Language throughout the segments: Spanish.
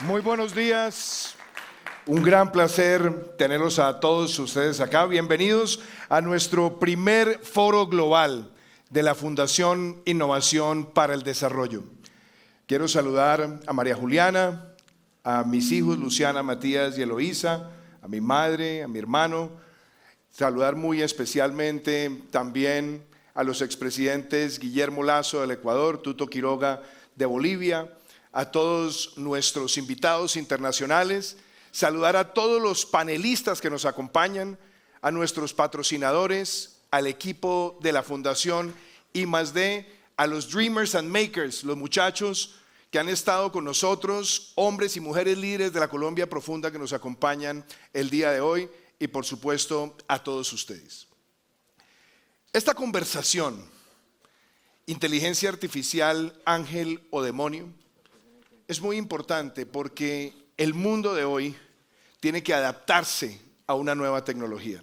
Muy buenos días, un gran placer tenerlos a todos ustedes acá. Bienvenidos a nuestro primer foro global de la Fundación Innovación para el Desarrollo. Quiero saludar a María Juliana, a mis hijos Luciana, Matías y Eloísa, a mi madre, a mi hermano. Saludar muy especialmente también a los expresidentes Guillermo Lasso del Ecuador, Tuto Quiroga de Bolivia, a todos nuestros invitados internacionales, saludar a todos los panelistas que nos acompañan, a nuestros patrocinadores, al equipo de la Fundación I+D, a los Dreamers and Makers, los muchachos que han estado con nosotros, hombres y mujeres líderes de la Colombia Profunda que nos acompañan el día de hoy, y por supuesto a todos ustedes. Esta conversación, inteligencia artificial, ángel o demonio, es muy importante porque el mundo de hoy tiene que adaptarse a una nueva tecnología.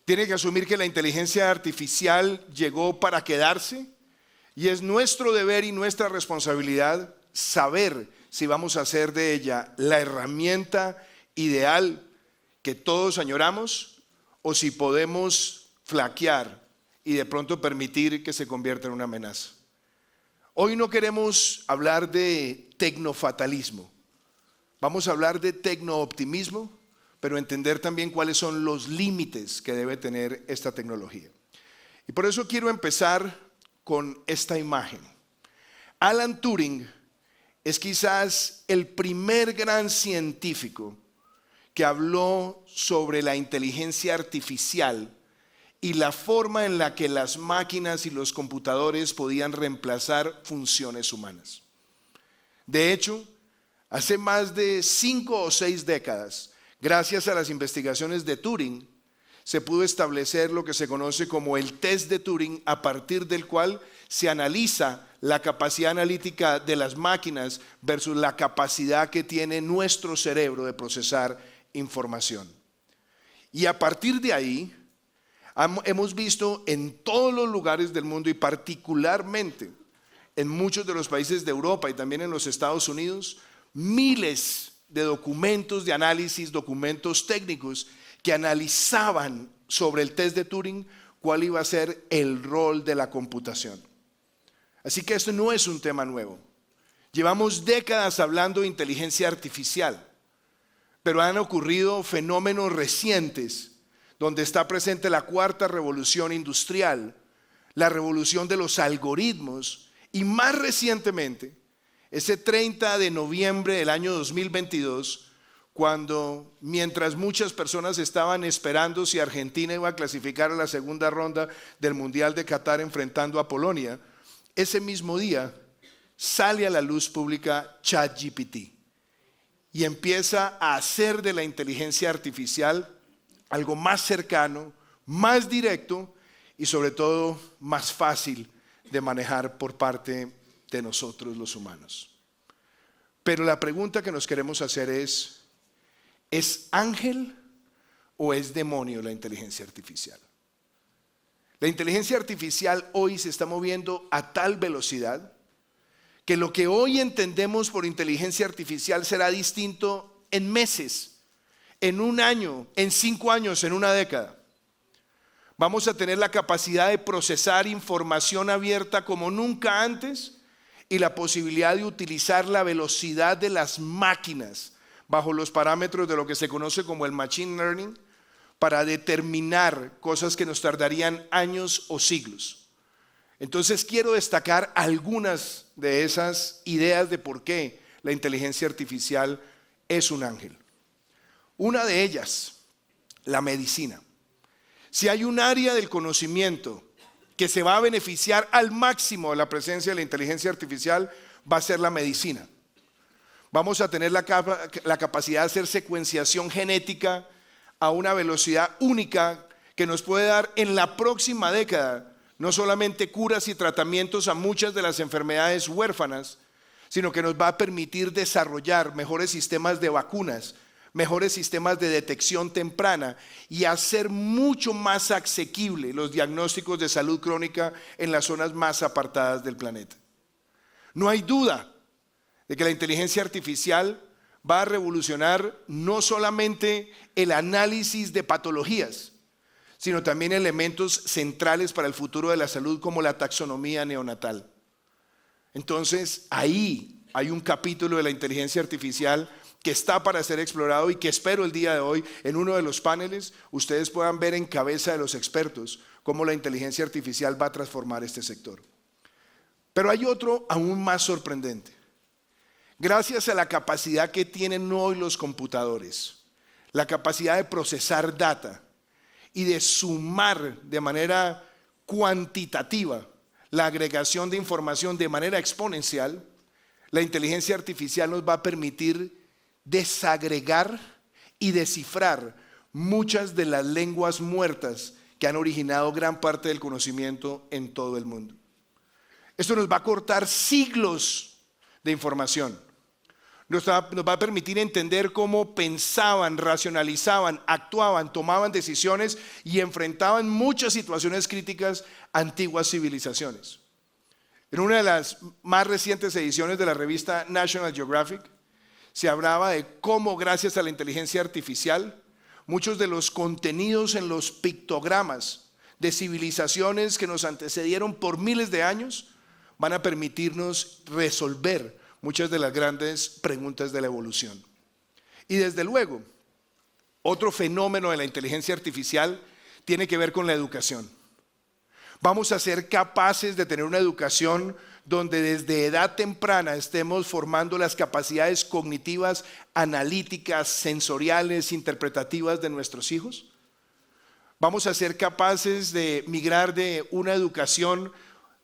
Tiene que asumir que la inteligencia artificial llegó para quedarse y es nuestro deber y nuestra responsabilidad saber si vamos a hacer de ella la herramienta ideal que todos añoramos o si podemos flaquear y de pronto permitir que se convierta en una amenaza. Hoy no queremos hablar de tecnofatalismo, vamos a hablar de tecnooptimismo, pero entender también cuáles son los límites que debe tener esta tecnología. Y por eso quiero empezar con esta imagen. Alan Turing es quizás el primer gran científico que habló sobre la inteligencia artificial y la forma en la que las máquinas y los computadores podían reemplazar funciones humanas. De hecho, hace más de 5 o 6 décadas, gracias a las investigaciones de Turing, se pudo establecer lo que se conoce como el test de Turing, a partir del cual se analiza la capacidad analítica de las máquinas versus la capacidad que tiene nuestro cerebro de procesar información. Y a partir de ahí, hemos visto en todos los lugares del mundo y particularmente en muchos de los países de Europa y también en los Estados Unidos, miles de documentos de análisis, documentos técnicos que analizaban sobre el test de Turing cuál iba a ser el rol de la computación. Así que esto no es un tema nuevo. Llevamos décadas hablando de inteligencia artificial, pero han ocurrido fenómenos recientes donde está presente la cuarta revolución industrial, la revolución de los algoritmos y más recientemente, ese 30 de noviembre del año 2022, cuando mientras muchas personas estaban esperando si Argentina iba a clasificar a la segunda ronda del Mundial de Qatar enfrentando a Polonia, ese mismo día sale a la luz pública ChatGPT y empieza a hacer de la inteligencia artificial algo más cercano, más directo y sobre todo más fácil de manejar por parte de nosotros los humanos. Pero la pregunta que nos queremos hacer ¿es ángel o es demonio la inteligencia artificial? La inteligencia artificial hoy se está moviendo a tal velocidad que lo que hoy entendemos por inteligencia artificial será distinto en meses, en un año, en 5 años, en una década. Vamos a tener la capacidad de procesar información abierta como nunca antes y la posibilidad de utilizar la velocidad de las máquinas bajo los parámetros de lo que se conoce como el machine learning para determinar cosas que nos tardarían años o siglos. Entonces quiero destacar algunas de esas ideas de por qué la inteligencia artificial es un ángel. Una de ellas, la medicina. Si hay un área del conocimiento que se va a beneficiar al máximo de la presencia de la inteligencia artificial, va a ser la medicina. Vamos a tener la capacidad de hacer secuenciación genética a una velocidad única que nos puede dar en la próxima década no solamente curas y tratamientos a muchas de las enfermedades huérfanas, sino que nos va a permitir desarrollar mejores sistemas de vacunas, mejores sistemas de detección temprana y hacer mucho más asequible los diagnósticos de salud crónica en las zonas más apartadas del planeta. No hay duda de que la inteligencia artificial va a revolucionar no solamente el análisis de patologías, sino también elementos centrales para el futuro de la salud como la taxonomía neonatal. Entonces, ahí hay un capítulo de la inteligencia artificial que está para ser explorado y que espero el día de hoy en uno de los paneles ustedes puedan ver en cabeza de los expertos cómo la inteligencia artificial va a transformar este sector. Pero hay otro aún más sorprendente. Gracias a la capacidad que tienen hoy los computadores, la capacidad de procesar data y de sumar de manera cuantitativa la agregación de información de manera exponencial, la inteligencia artificial nos va a permitir desagregar y descifrar muchas de las lenguas muertas que han originado gran parte del conocimiento en todo el mundo. Esto nos va a cortar siglos de información. Nos va a permitir entender cómo pensaban, racionalizaban, actuaban, tomaban decisiones y enfrentaban muchas situaciones críticas antiguas civilizaciones. En una de las más recientes ediciones de la revista National Geographic se hablaba de cómo gracias a la inteligencia artificial muchos de los contenidos en los pictogramas de civilizaciones que nos antecedieron por miles de años van a permitirnos resolver muchas de las grandes preguntas de la evolución. Y desde luego, otro fenómeno de la inteligencia artificial tiene que ver con la educación. Vamos a ser capaces de tener una educación donde desde edad temprana estemos formando las capacidades cognitivas, analíticas, sensoriales, interpretativas de nuestros hijos. Vamos a ser capaces de migrar de una educación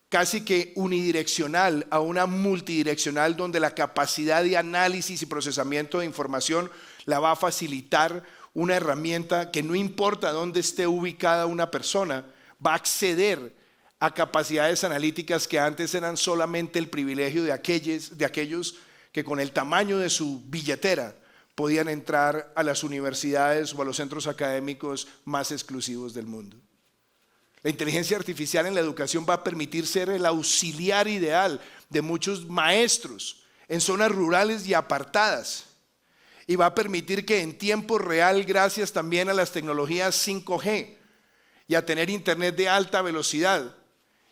casi que unidireccional a una multidireccional donde la capacidad de análisis y procesamiento de información la va a facilitar una herramienta que no importa dónde esté ubicada una persona, va a acceder a capacidades analíticas que antes eran solamente el privilegio de aquellos que con el tamaño de su billetera podían entrar a las universidades o a los centros académicos más exclusivos del mundo. La inteligencia artificial en la educación va a permitir ser el auxiliar ideal de muchos maestros en zonas rurales y apartadas. Y va a permitir que en tiempo real, gracias también a las tecnologías 5G y a tener internet de alta velocidad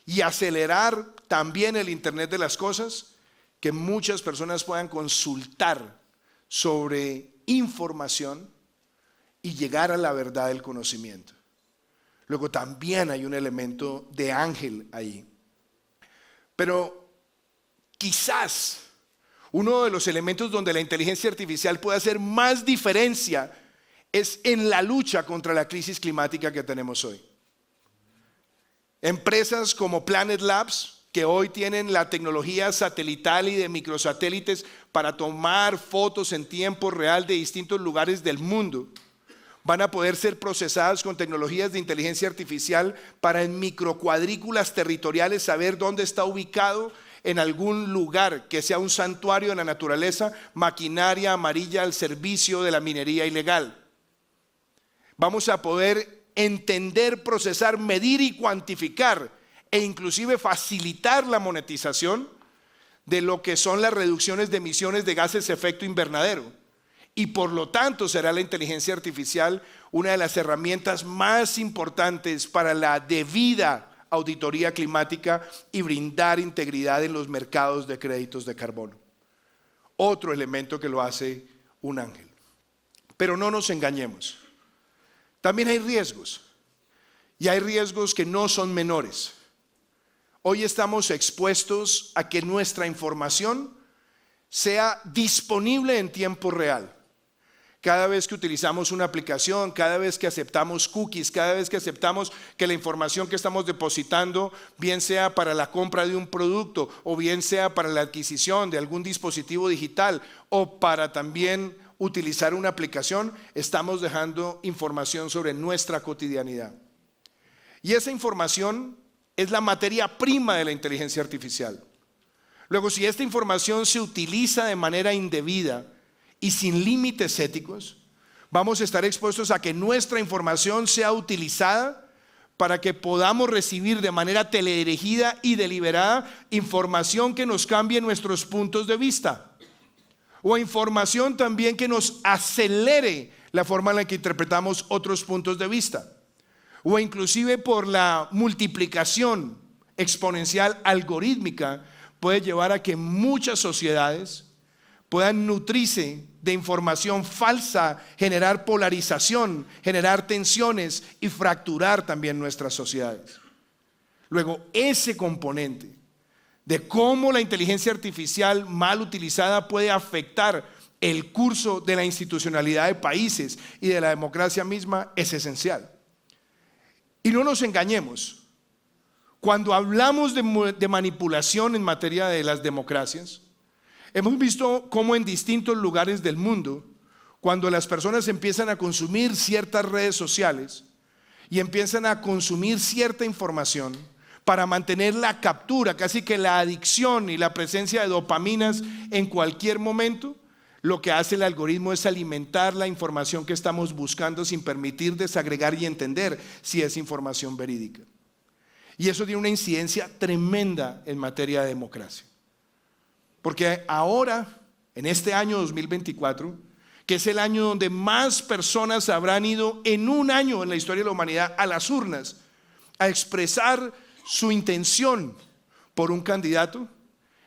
y acelerar también el internet de las cosas, que muchas personas puedan consultar sobre información y llegar a la verdad del conocimiento. Luego también hay un elemento de ángel ahí. Pero quizás uno de los elementos donde la inteligencia artificial puede hacer más diferencia es en la lucha contra la crisis climática que tenemos hoy. Empresas como Planet Labs, que hoy tienen la tecnología satelital y de microsatélites para tomar fotos en tiempo real de distintos lugares del mundo, van a poder ser procesadas con tecnologías de inteligencia artificial para en microcuadrículas territoriales saber dónde está ubicado en algún lugar que sea un santuario de la naturaleza, maquinaria amarilla al servicio de la minería ilegal. Vamos a poder entender, procesar, medir y cuantificar e inclusive facilitar la monetización de lo que son las reducciones de emisiones de gases de efecto invernadero. Y por lo tanto será la inteligencia artificial una de las herramientas más importantes para la debida auditoría climática y brindar integridad en los mercados de créditos de carbono. Otro elemento que lo hace un ángel. Pero no nos engañemos. También hay riesgos. Y hay riesgos que no son menores. Hoy estamos expuestos a que nuestra información sea disponible en tiempo real. Cada vez que utilizamos una aplicación, cada vez que aceptamos cookies, cada vez que aceptamos que la información que estamos depositando, bien sea para la compra de un producto o bien sea para la adquisición de algún dispositivo digital o para también utilizar una aplicación, estamos dejando información sobre nuestra cotidianidad. Y esa información es la materia prima de la inteligencia artificial. Luego, si esta información se utiliza de manera indebida y sin límites éticos, vamos a estar expuestos a que nuestra información sea utilizada para que podamos recibir de manera teledirigida y deliberada información que nos cambie nuestros puntos de vista. o información también que nos acelere la forma en la que interpretamos otros puntos de vista, o inclusive por la multiplicación exponencial algorítmica puede llevar a que muchas sociedades puedan nutrirse de información falsa, generar polarización, generar tensiones y fracturar también nuestras sociedades. Luego, ese componente de cómo la inteligencia artificial mal utilizada puede afectar el curso de la institucionalidad de países y de la democracia misma es esencial. Y no nos engañemos, cuando hablamos de manipulación en materia de las democracias, hemos visto cómo en distintos lugares del mundo, cuando las personas empiezan a consumir ciertas redes sociales y empiezan a consumir cierta información para mantener la captura, casi que la adicción y la presencia de dopaminas en cualquier momento, lo que hace el algoritmo es alimentar la información que estamos buscando sin permitir desagregar y entender si es información verídica. Y eso tiene una incidencia tremenda en materia de democracia. Porque ahora, en este año 2024, que es el año donde más personas habrán ido en un año en la historia de la humanidad a las urnas a expresar su intención por un candidato,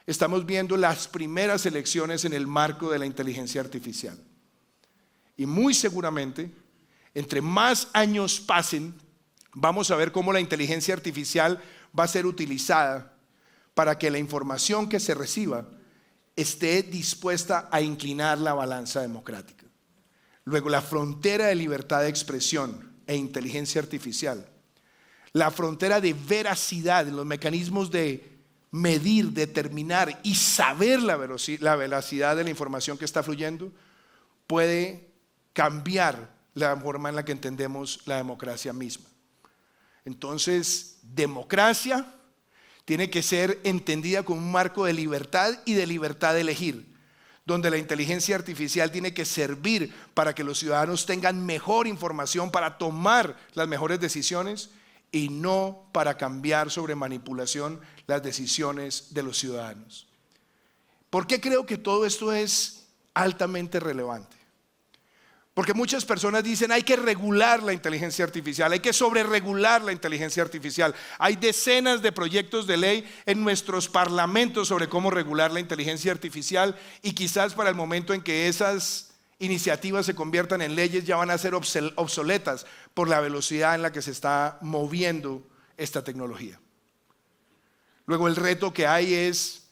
estamos viendo las primeras elecciones en el marco de la inteligencia artificial. Y muy seguramente, entre más años pasen, vamos a ver cómo la inteligencia artificial va a ser utilizada para que la información que se reciba esté dispuesta a inclinar la balanza democrática. Luego, la frontera de libertad de expresión e inteligencia artificial, la frontera de veracidad, los mecanismos de medir, determinar y saber la veracidad de la información que está fluyendo, puede cambiar la forma en la que entendemos la democracia misma. Entonces, democracia tiene que ser entendida como un marco de libertad y de libertad de elegir, donde la inteligencia artificial tiene que servir para que los ciudadanos tengan mejor información para tomar las mejores decisiones y no para cambiar sobre manipulación las decisiones de los ciudadanos. ¿Por qué creo que todo esto es altamente relevante? Porque muchas personas dicen hay que regular la inteligencia artificial, hay que sobreregular la inteligencia artificial. Hay decenas de proyectos de ley en nuestros parlamentos sobre cómo regular la inteligencia artificial y quizás para el momento en que esas iniciativas se conviertan en leyes ya van a ser obsoletas por la velocidad en la que se está moviendo esta tecnología. Luego el reto que hay es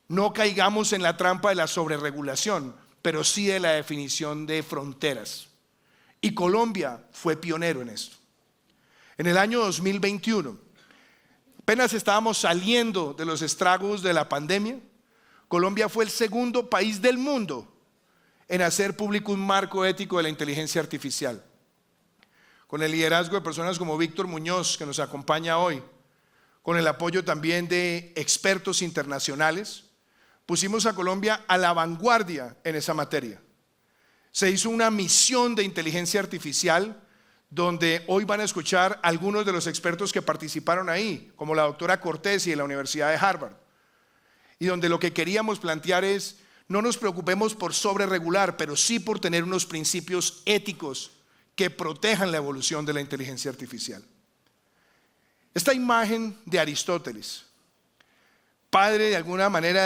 no caigamos en la trampa de la sobreregulación, pero sí de la definición de fronteras. Y Colombia fue pionero en esto. En el año 2021, apenas estábamos saliendo de los estragos de la pandemia, Colombia fue el segundo país del mundo en hacer público un marco ético de la inteligencia artificial. Con el liderazgo de personas como Víctor Muñoz, que nos acompaña hoy, con el apoyo también de expertos internacionales, pusimos a Colombia a la vanguardia en esa materia. Se hizo una misión de inteligencia artificial donde hoy van a escuchar algunos de los expertos que participaron ahí, como la doctora Cortés y de la Universidad de Harvard, y donde lo que queríamos plantear es no nos preocupemos por sobreregular, pero sí por tener unos principios éticos que protejan la evolución de la inteligencia artificial. Esta imagen de Aristóteles, padre de alguna manera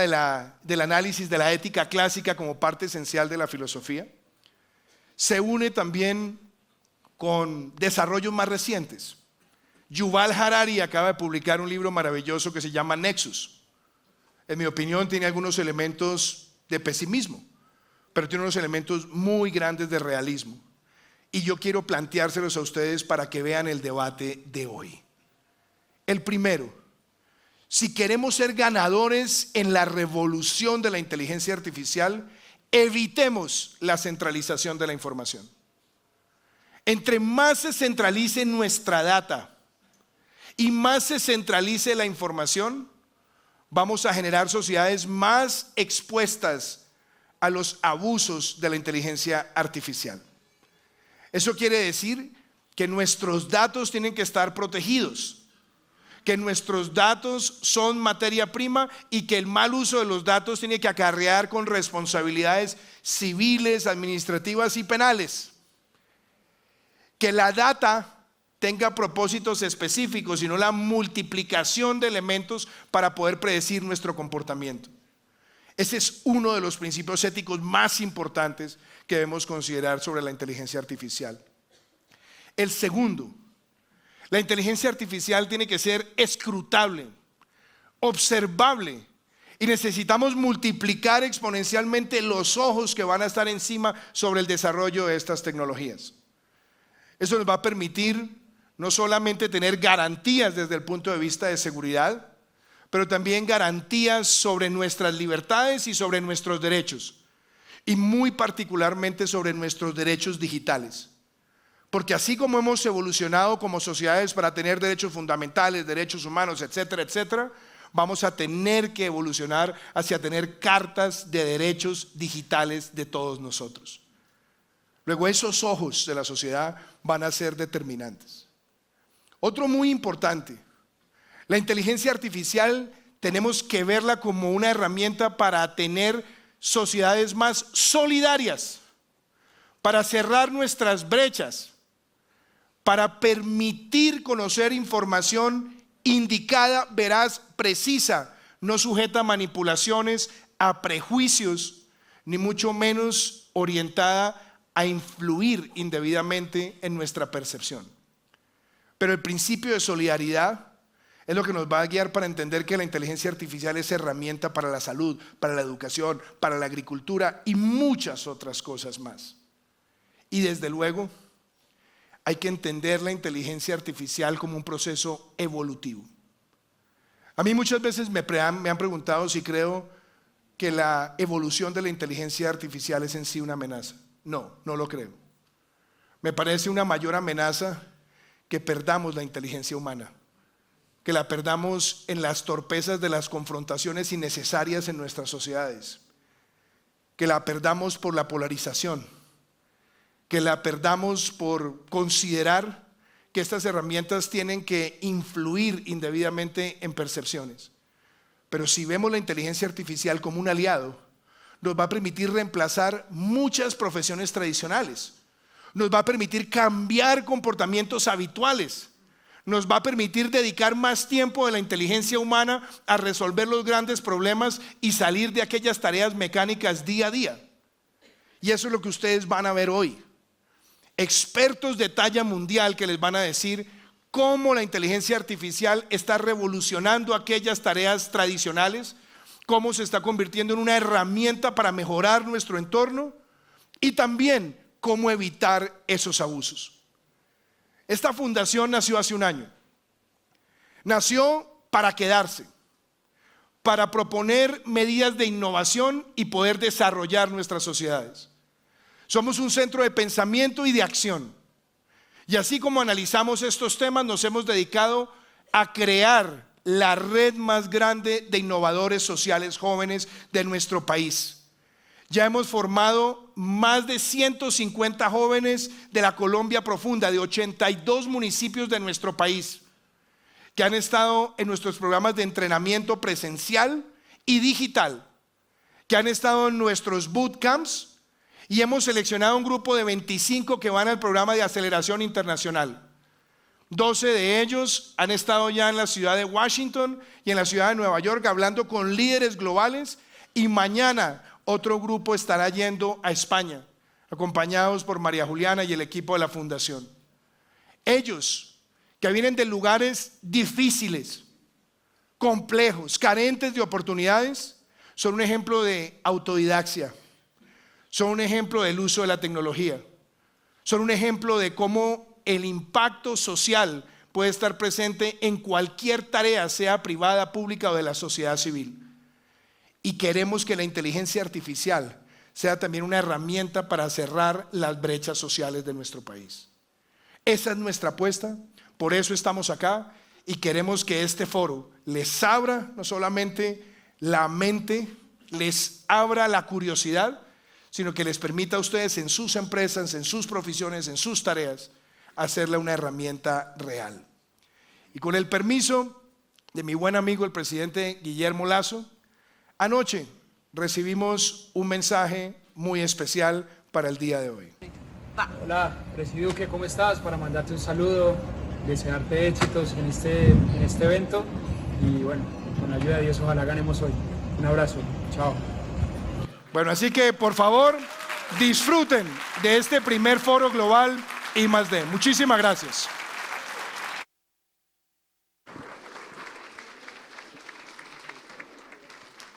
del análisis de la ética clásica como parte esencial de la filosofía, se une también con desarrollos más recientes. Yuval Harari acaba de publicar un libro maravilloso que se llama Nexus. En mi opinión tiene algunos elementos de pesimismo, pero tiene unos elementos muy grandes de realismo. Y yo quiero planteárselos a ustedes para que vean el debate de hoy. El primero, si queremos ser ganadores en la revolución de la inteligencia artificial, evitemos la centralización de la información. Entre más se centralice nuestra data y más se centralice la información, vamos a generar sociedades más expuestas a los abusos de la inteligencia artificial. Eso quiere decir que nuestros datos tienen que estar protegidos, que nuestros datos son materia prima y que el mal uso de los datos tiene que acarrear con responsabilidades civiles, administrativas y penales. Que la data tenga propósitos específicos y no la multiplicación de elementos para poder predecir nuestro comportamiento. Ese es uno de los principios éticos más importantes que debemos considerar sobre la inteligencia artificial. El segundo, la inteligencia artificial tiene que ser escrutable, observable, y necesitamos multiplicar exponencialmente los ojos que van a estar encima sobre el desarrollo de estas tecnologías. Eso nos va a permitir no solamente tener garantías desde el punto de vista de seguridad, pero también garantías sobre nuestras libertades y sobre nuestros derechos, y muy particularmente sobre nuestros derechos digitales. Porque así como hemos evolucionado como sociedades para tener derechos fundamentales, derechos humanos, etcétera, etcétera, vamos a tener que evolucionar hacia tener cartas de derechos digitales de todos nosotros. Luego esos ojos de la sociedad van a ser determinantes. Otro muy importante, la inteligencia artificial tenemos que verla como una herramienta para tener sociedades más solidarias, para cerrar nuestras brechas, para permitir conocer información indicada, veraz, precisa, no sujeta a manipulaciones, a prejuicios, ni mucho menos orientada a influir indebidamente en nuestra percepción. Pero el principio de solidaridad es lo que nos va a guiar para entender que la inteligencia artificial es herramienta para la salud, para la educación, para la agricultura y muchas otras cosas más. Y desde luego, hay que entender la inteligencia artificial como un proceso evolutivo. A mí muchas veces me han preguntado si creo que la evolución de la inteligencia artificial es en sí una amenaza. No, no lo creo. Me parece una mayor amenaza que perdamos la inteligencia humana, que la perdamos en las torpezas de las confrontaciones innecesarias en nuestras sociedades, que la perdamos por la polarización, que la perdamos por considerar que estas herramientas tienen que influir indebidamente en percepciones. Pero si vemos la inteligencia artificial como un aliado, nos va a permitir reemplazar muchas profesiones tradicionales, nos va a permitir cambiar comportamientos habituales, nos va a permitir dedicar más tiempo de la inteligencia humana a resolver los grandes problemas y salir de aquellas tareas mecánicas día a día. Y eso es lo que ustedes van a ver hoy. Expertos de talla mundial que les van a decir cómo la inteligencia artificial está revolucionando aquellas tareas tradicionales, cómo se está convirtiendo en una herramienta para mejorar nuestro entorno y también cómo evitar esos abusos. Esta fundación nació hace un año. Nació para quedarse, para proponer medidas de innovación y poder desarrollar nuestras sociedades. Somos un centro de pensamiento y de acción. Y así como analizamos estos temas, nos hemos dedicado a crear la red más grande de innovadores sociales jóvenes de nuestro país. Ya hemos formado más de 150 jóvenes de la Colombia profunda, de 82 municipios de nuestro país, que han estado en nuestros programas de entrenamiento presencial y digital, que han estado en nuestros bootcamps. Y hemos seleccionado un grupo de 25 que van al programa de aceleración internacional. 12 de ellos han estado ya en la ciudad de Washington y en la ciudad de Nueva York hablando con líderes globales. Y mañana otro grupo estará yendo a España, acompañados por María Juliana y el equipo de la fundación. Ellos, que vienen de lugares difíciles, complejos, carentes de oportunidades, son un ejemplo de autodidaxia. Son un ejemplo del uso de la tecnología. Son un ejemplo de cómo el impacto social puede estar presente en cualquier tarea, sea privada, pública o de la sociedad civil. Y queremos que la inteligencia artificial sea también una herramienta para cerrar las brechas sociales de nuestro país. Esa es nuestra apuesta, por eso estamos acá y queremos que este foro les abra no solamente la mente, les abra la curiosidad, sino que les permita a ustedes en sus empresas, en sus profesiones, en sus tareas, hacerla una herramienta real. Y con el permiso de mi buen amigo el presidente Guillermo Lasso, anoche recibimos un mensaje muy especial para el día de hoy. Hola, presidente Duque, ¿cómo estás? Para mandarte un saludo, desearte éxitos en este evento y bueno, con la ayuda de Dios ojalá ganemos hoy. Un abrazo, chao. Bueno, así que por favor disfruten de este primer foro global I+D. Muchísimas gracias.